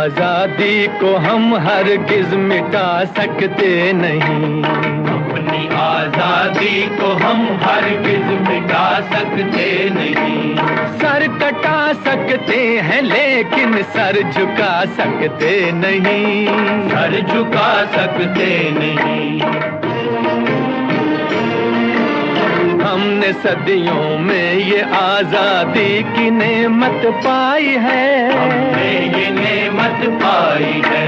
आजादी को हम हरगिज मिटा सकते नहीं। अपनी आजादी को हम हरगिज मिटा सकते नहीं। सर कटा सकते हैं लेकिन सर झुका सकते नहीं। सर झुका सकते नहीं। हमने सदियों में ये आजादी की नेमत पाई है। हमने ये नेमत पाई है।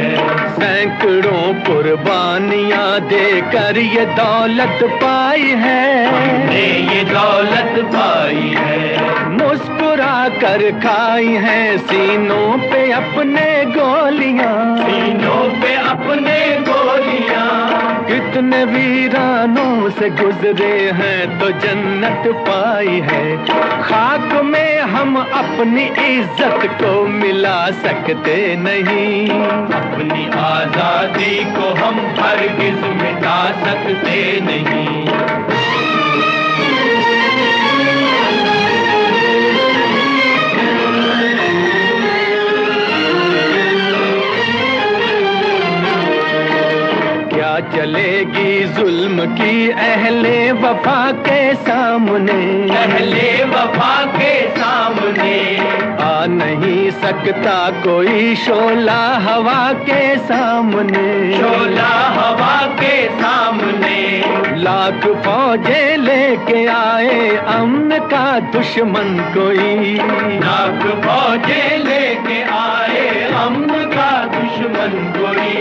सैकड़ों कुर्बानियां देकर ये दौलत पाई है। हमने ये दौलत पाई है। मुस्कुरा कर खाई है सीनों पे अपने गोलियां। सीनों पे अपने गोलियां। कितने वीरानों से गुजरे हैं तो जन्नत पाई है। खाक में हम अपनी इज्जत को मिला सकते नहीं। अपनी आजादी को हम हरगिज मिटा सकते नहीं। चलेगी जुल्म की अहले वफा के सामने। अहले वफा के सामने आ नहीं सकता कोई शोला हवा के सामने। शोला हवा के सामने लाख फौजें लेके आए अमन का दुश्मन कोई। लाख फौजें लेके आए अमन का दुश्मन कोई।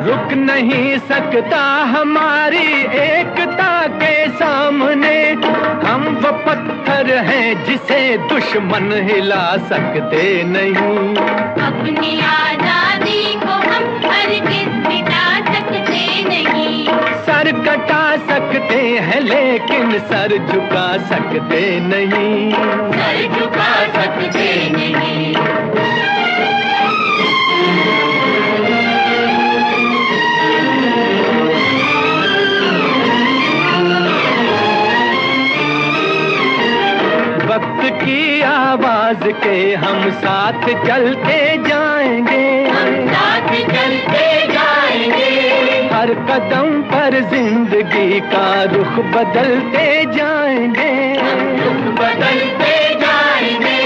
रुक नहीं सकता हमारी एकता के सामने। हम वो पत्थर हैं जिसे दुश्मन हिला सकते नहीं। अपनी आजादी को हम हरगिज मिटा सकते नहीं। सर कटा सकते हैं लेकिन सर झुका सकते नहीं। सर झुका सकते नहीं। वक्त की आवाज के हम साथ चलते जाएंगे। हम साथ चलते जाएंगे। हर कदम पर जिंदगी का रुख बदलते जाएंगे। रुख बदलते जाएंगे।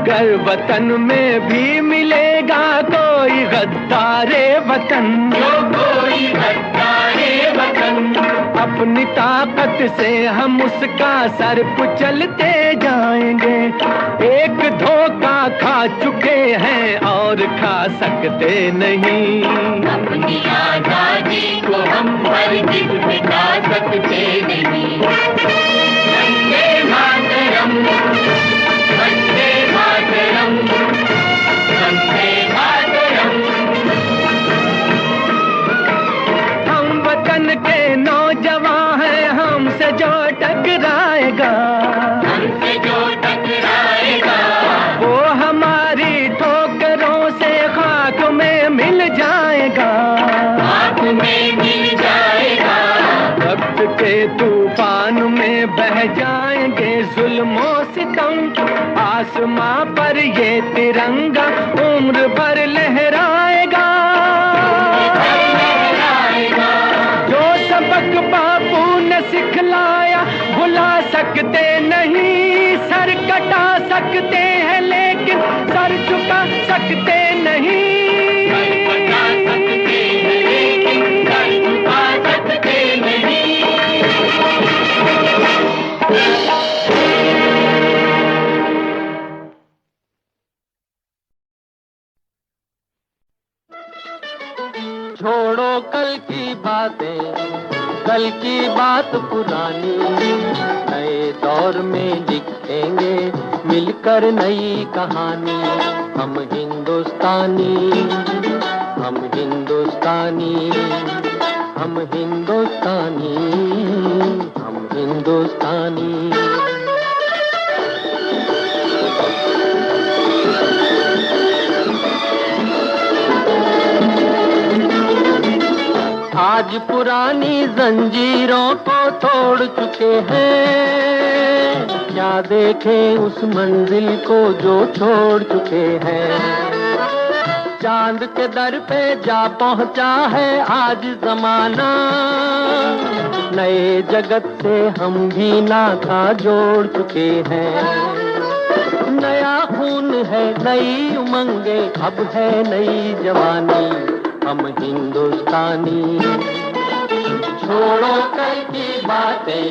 गर वतन में भी मिलेगा कोई गद्दारे वतन। जो कोई गद्दारे वतन। अपनी ताकत से हम उसका सर कुचलते जाएंगे। एक धोखा खा चुके हैं और खा सकते नहीं। अपनी आजादी को हम हरगिज मिटा सकते नहीं। वंदे मातरम, वंदे मातरम, वंदे मातरम। हम वतन के नौजवान हैं, हमसे जो टकराएगा। हमसे जो टकराएगा वो हमारी ठोकरों से खाक में मिल जाएगा। खाक में मिल जाएगा। वक्त के तूफान में बह जाएंगे जुल्मों सितम। आसमां पर ये तिरंगा उम्र भर लहराएगा। जो सबक बापू ने सिखलाया भुला सकते नहीं। सर कटा सकते हैं लेकिन सर झुका सकते नहीं। सर कटा सकते हैं लेकिन सर झुका सकते नहीं। छोड़ो कल की बातें, कल की बात पुरानी। नए दौर में लिखेंगे मिलकर नई कहानी। हम हिंदुस्तानी, हम हिंदुस्तानी, हम हिंदुस्तानी, हम हिंदुस्तानी। आज पुरानी जंजीरों को तोड़ चुके हैं। क्या देखें उस मंजिल को जो छोड़ चुके हैं। चांद के दर पे जा पहुंचा है आज जमाना, नए जगत से हम भी नाता जोड़ चुके हैं। नया खून है, नई उमंगे, अब है नई जवानी, हम हिंदुस्तानी। छोड़ो कल की बातें,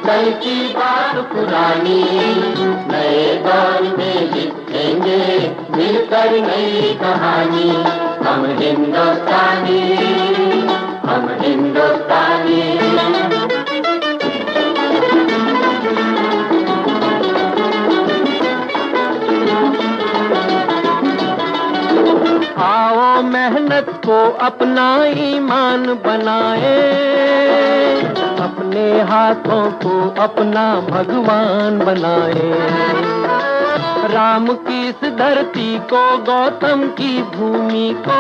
कल की बात पुरानी, नए दौर में लिखेंगे मिलकर नई कहानी। हम हिंदुस्तानी, हम हिंदुस्तानी। आओ मेहनत को अपना ईमान बनाए, अपने हाथों को अपना भगवान बनाए। राम की इस धरती को, गौतम की भूमि को,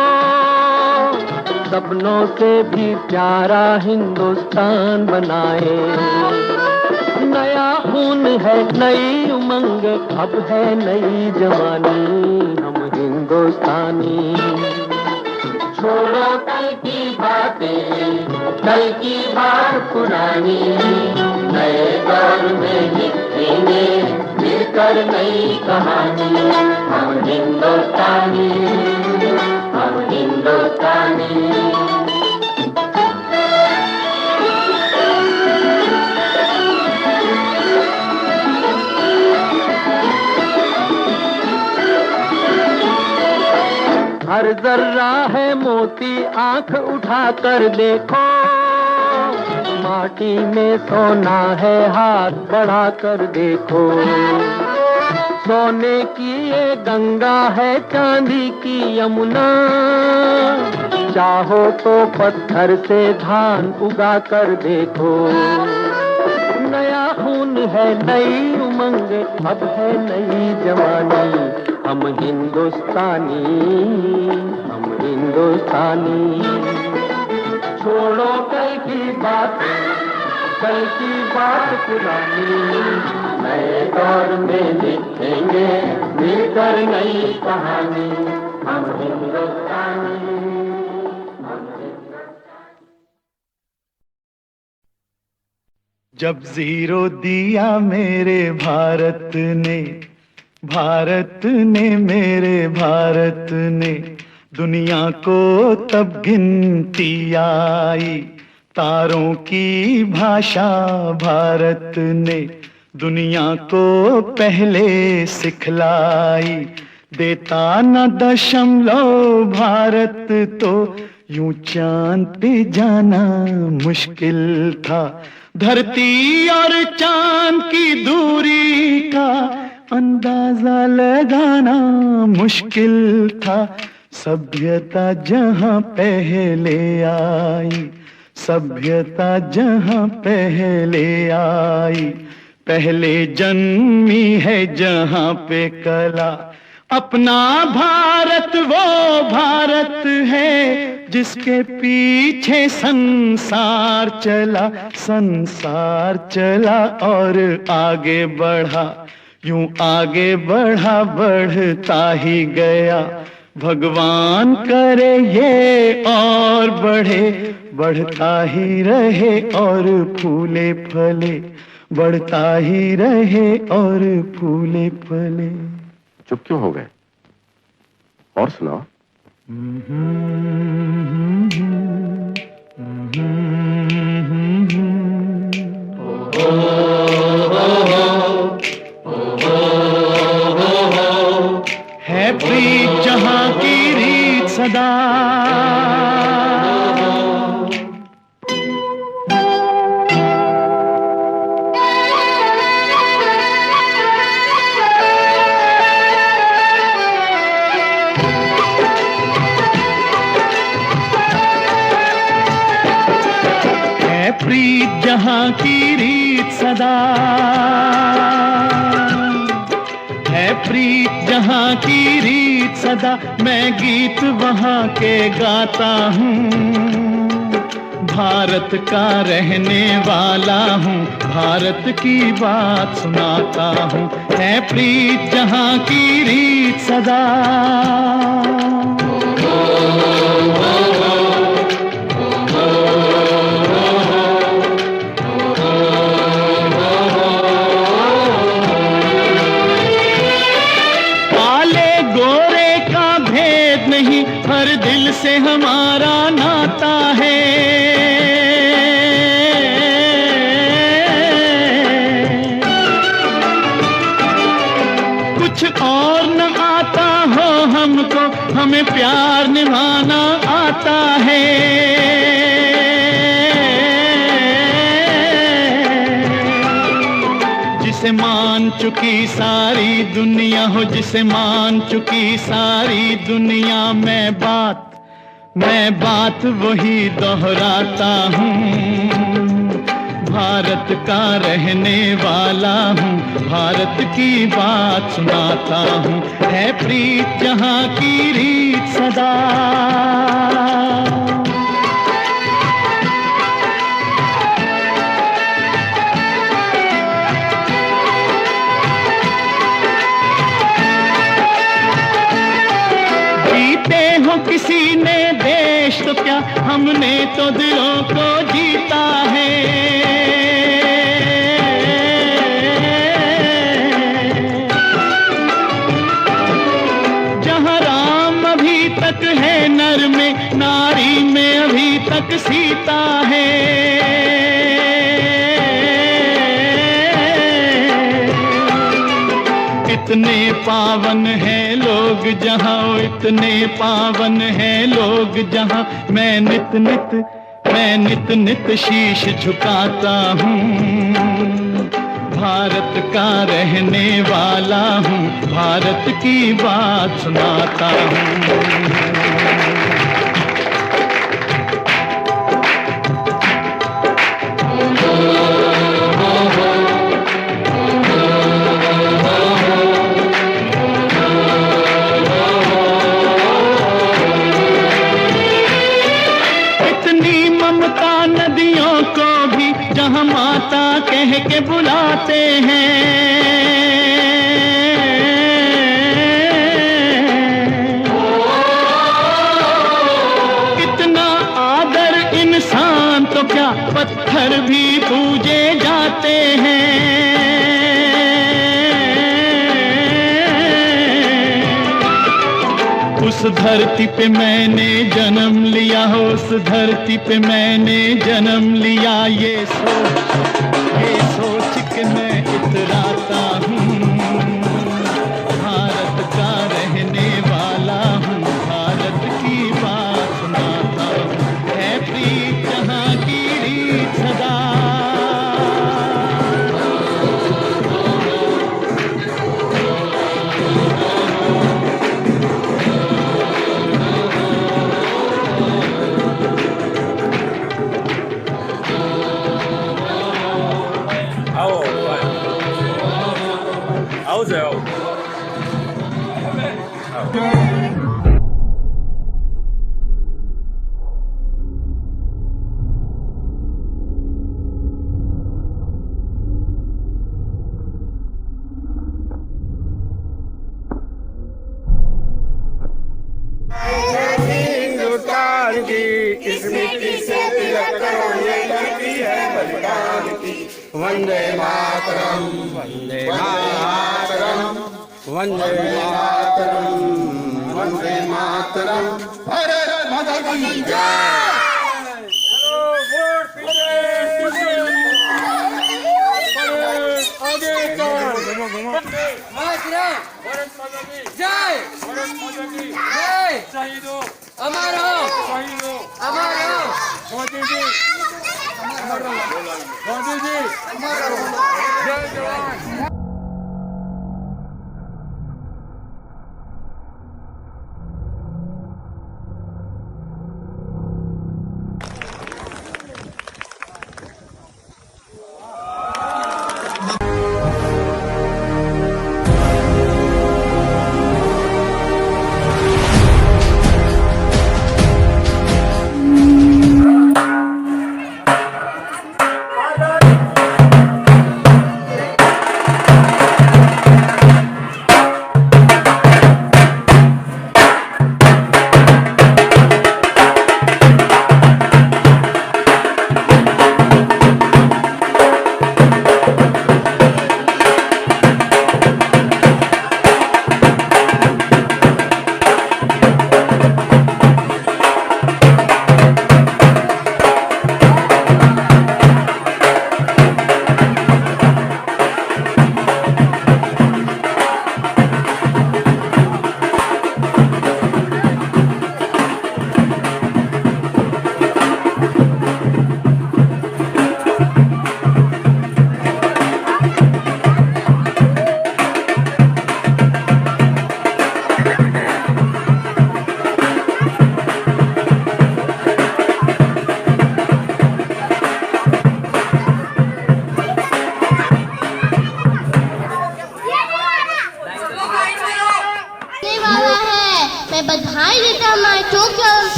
सपनों से भी प्यारा हिंदुस्तान बनाए। नया खून है, नई उमंग, अब है नई जवानी, हम हिंदुस्तानी। छोड़ो कल की बातें, कल की बात पुरानी, नए दौर में लिखेंगे मिलकर नई कहानी। हम हिंदुस्तानी, हम हिंदुस्तानी। हर जर्रा है मोती, आंख उठा कर देखो, माटी में सोना है, हाथ बढ़ा कर देखो। सोने की ये गंगा है, चांदी की यमुना, चाहो तो पत्थर से धान उगा कर देखो। नया खून है, नई उमंग, अब है नई जवानी, हम हिंदुस्तानी, हम हिंदुस्तानी। छोड़ो कल की बातें, कल की बात पुरानी, नए दौर में लिखेंगे मिलकर नई कहानी। हम हिंदुस्तानी, हम हिंदुस्तानी। जब जीरो दिया मेरे भारत ने, भारत ने, मेरे भारत ने, दुनिया को तब गिनती आई। तारों की भाषा भारत ने दुनिया को पहले सिखलाई। देता न दशमलव भारत तो यूं चांद पे जाना मुश्किल था। धरती और चांद की दूरी का अंदाजा लगाना मुश्किल था। सभ्यता जहां पहले आई, सभ्यता जहां पहले आई, पहले जन्मी है जहां पे कला। अपना भारत वो भारत है जिसके पीछे संसार चला, संसार चला और आगे बढ़ा। यूं आगे बढ़ा, बढ़ता ही गया। भगवान करे ये और बढ़े, बढ़ता ही रहे और फूले फले, बढ़ता ही रहे और फूले फले। चुप क्यों हो गए? और सुनाओ। है प्रीत जहां की रीत सदा, है प्रीत जहां की रीत सदा, है प्रीत जहां की रीत सदा। मैं गीत वहां के गाता हूँ, भारत का रहने वाला हूँ, भारत की बात सुनाता हूँ। है प्रीत जहाँ की रीत सदा, काले गोरे का भेद नहीं, हर दिल से हमारा नाता है। कुछ और न आता हो हमको, हमें प्यार निभाना आता है। जिसे मान चुकी सारी दुनिया हो, जिसे मान चुकी सारी दुनिया, मैं बात वही दोहराता हूँ। भारत का रहने वाला हूँ, भारत की बात सुनाता हूँ। है प्रीत जहाँ की रीत सदा। जीते हो किसी ने देश तो क्या, हमने तो दिलों को जीता है। जहाँ राम अभी तक है नर में, नारी में अभी तक सीता है। इतने पावन हैं लोग जहाँ, इतने पावन हैं लोग जहाँ, मैं नित नित शीश झुकाता हूँ। भारत का रहने वाला हूँ, भारत की बात सुनाता हूँ। नदियों को भी जहाँ माता कह के बुलाते हैं। कितना आदर इंसान तो क्या, पत्थर भी पूजे जाते हैं। उस धरती पे मैंने जन्म लिया हो, उस धरती पे मैंने जन्म लिया। ये सोच के मैं इतराता हूँ। भारत का रहने वाला हूँ, भारत की बात सुनाता हूँ। है प्रीत जहाँ की रीत सदा। इस मिट्टी से तिलक करो, ये धरती है बलिदान की। वंदे मातरम, वंदे मातरम, वंदे मातरम, वंदे मातरम। भारत माता की जय। हमारा मोदी जी, मोदी जी, जय जवान।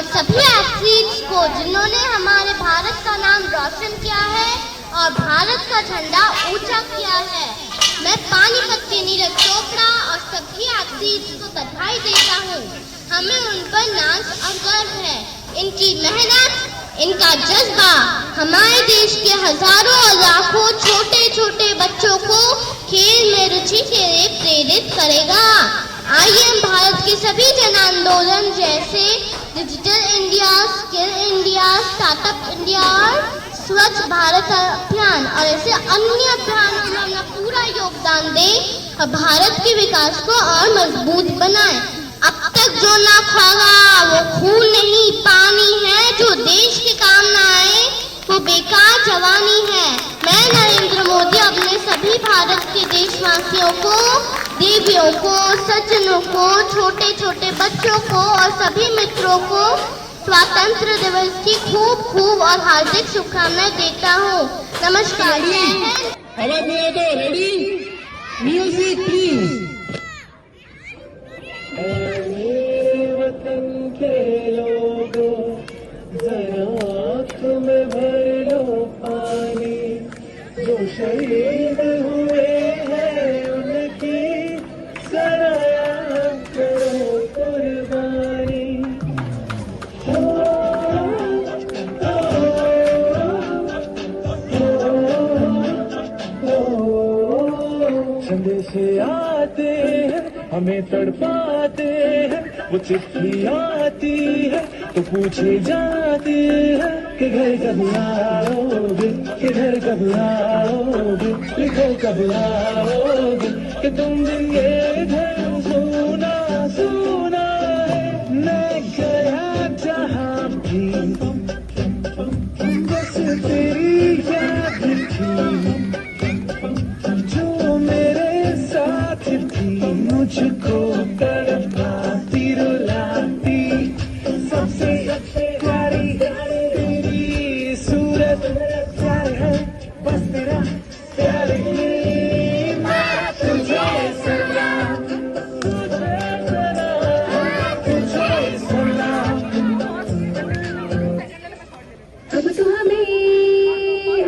और सभी एथलीट्स को जिन्होंने हमारे भारत का नाम रोशन किया है और भारत का झंडा ऊंचा किया है। मैं पानीपत के नीरज चोपड़ा और सभी एथलीट्स को बधाई देता हूँ। हमें उन पर नाज और गर्व है। इनकी मेहनत, इनका जज्बा हमारे देश के हजारों और लाखों छोटे छोटे बच्चों को खेल में रुचि के लिए प्रेरित करेगा। आइए हम भारत के सभी जन आंदोलन जैसे digital India, skill India, startup India और स्वच्छ भारत अभियान और ऐसे अन्य अभियानों में अपना पूरा योगदान दें और भारत के विकास को और मजबूत बनाएं। अब तक जो ना खागा वो खून नहीं पानी है, जो देश के काम ना आए वो बेकार जवानी है। मैं नरेंद्र मोदी अपने सभी भारत के देशवासियों को, देवियों को, सज्जनों को, छोटे छोटे बच्चों को और सभी मित्रों को स्वतंत्र दिवस की खूब खूब और हार्दिक शुभकामनाएं देता हूँ। नमस्कार। आवाज नहीं आए तो रेडी, म्यूजिक प्लीज। वतन के लोगों जरा आँख में भर लो पानी, जो शहीद हुए हैं उनकी जरा याद करो कुर्बानी। संदेशे आते हैं हमें तड़पाते हैं, वो चिट्ठी आती है तो पूछे जाते हैं कि घर कब आओगे, कि घर कब आओगे, लिखो कब आओगे, कि तुम दिन ये घर सुना सुना है। मैं गया जहाँ भी बस तेरी याद थी, जो मेरे साथ थी, मुझको तड़पाती रुलाती, सबसे प्यारी तेरी सूरत प्यार है, बस तेरा प्यार ही मैं तुझे सलाम, तुझे सलाम, तुझे सलाम। अब तो हमें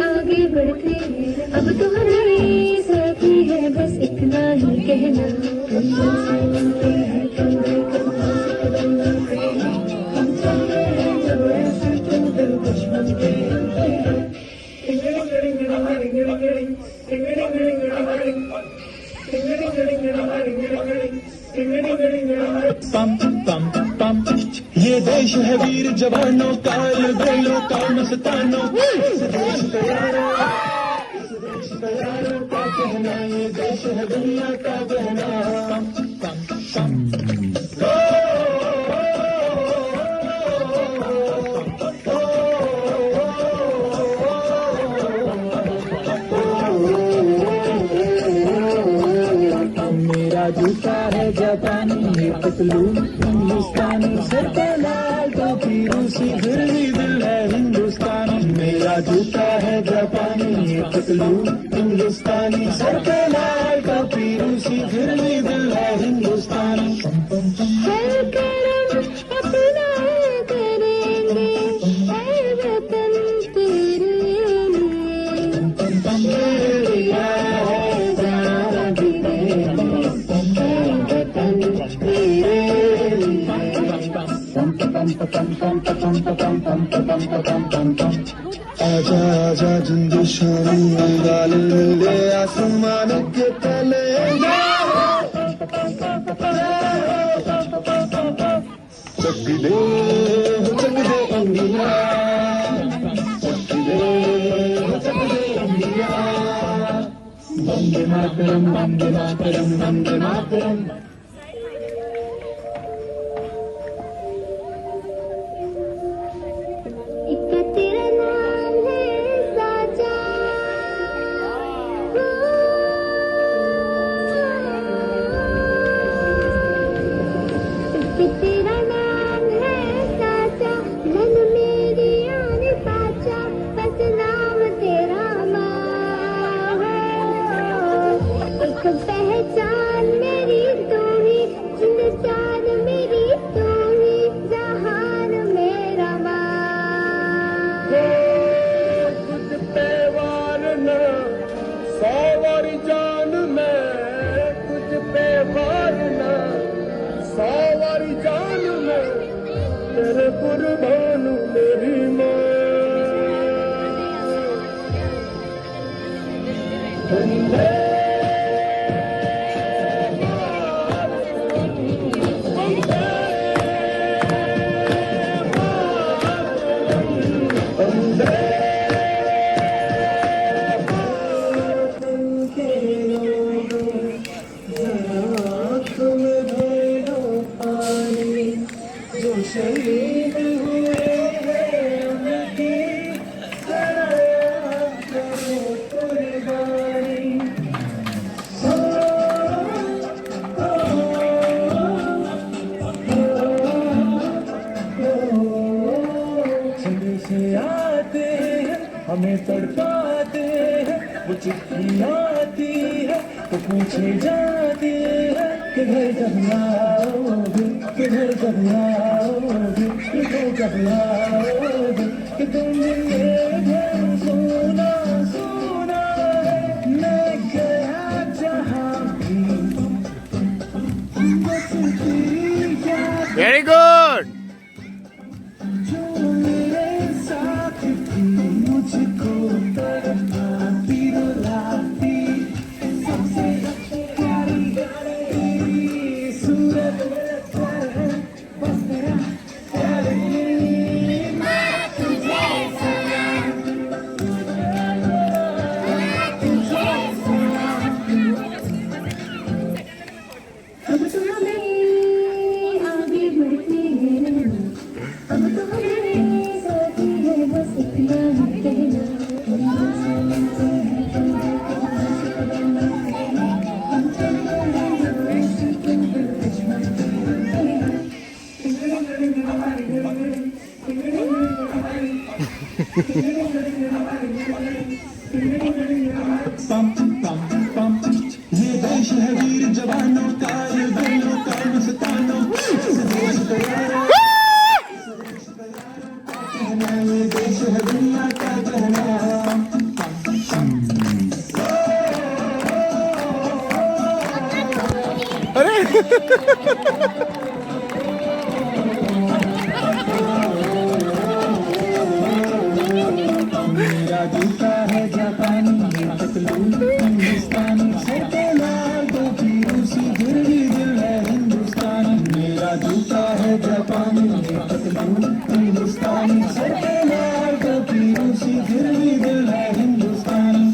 आगे बढ़ते हैं, अब तो हमें साथी है, बस इतना ही कहना। पम पम पम, ये देश है वीर जवानों का, ये दिलों का मस्तानों, इस देश तैयारों, इस देश तैयारों का कहना, ये देश है दुनिया का बहना। पम पम पम मेरा जूता है जापानी, ये पतलून हिंदुस्तानी, सर पे लाल टोपी रूसी, फिर भी दिल है हिंदुस्तानी। मेरा जूता है जापानी, ये पतलून हिंदुस्तानी, सर पे लाल टोपी रूसी, फिर भी दिल है हिंदुस्तानी। हर करम अपना करेंगे, ऐ वतन तेरे लिए। आजा आजा जिंदशानी, गाल मिले आसमान के तले, चक दे इंडिया, चक दे इंडिया। वंदे मातरम, वंदे मातरम, वंदे मातरम। तेरा नाम है साजा, तेरा नाम है साजा, मन मेरी आने पाचा, बस नाम तेरा माँ है। एक पहचान मेरी तो शहीद हुए हैं उनकी सराया करो कुर्बानी। जब से आते हैं हमें तड़पाते हैं, वो चिट्ठी आती है तो पूछे जाते हैं कि घर कब आओगे, कि घर कब आओगे, कि घर कब आओगे, कि तुम मेरे घर सोना सोना है। मैं गया जहाँ भी बसती याद वेरी गुड। जो मेरे साथ थी, मुझको तड़पाती रुलाती, सबसे प्यारी तेरी सूरत है, बस तेरा प्यार मैं तुझे अब तो हमें आगे बढ़ते हैं, अब तो हमें साथी है बस इतना ही कहना। पम पम पम, ये देश है वीर जवानों का, ये दिलों का मस्तानों, इस देश का यारों, कहना ये देश है दुनिया का कहना। मेरा जूता है जापानी, ये पतलून हिंदुस्तानी, सर पे लाल टोपी रूसी, फिर भी दिल है हिंदुस्तानी। मेरा जूता है जापानी, ये पतलून हिंदुस्तानी, सर पे लाल टोपी रूसी, फिर भी दिल है हिंदुस्तानी।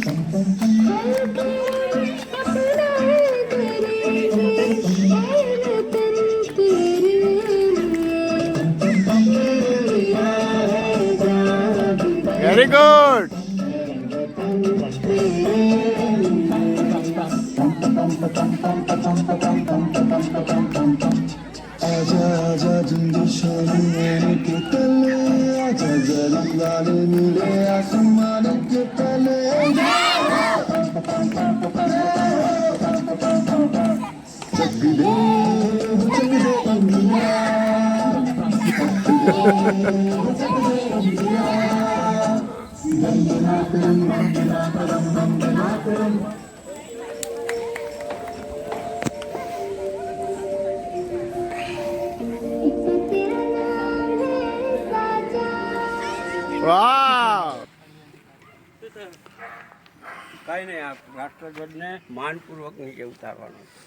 Very good. आजा आजा जिंदशानी आने के तले, आजा जल लाल नीले आसमान के तले। जग दे इंडिया, जग दे इंडिया, वंदे मातरम वंदे मातरम वंदे मातरम। વાહ. કઈ નહીં, આ રાષ્ટ્રધ્વજને માનપૂર્વક નીચે ઉતારવાનો છે.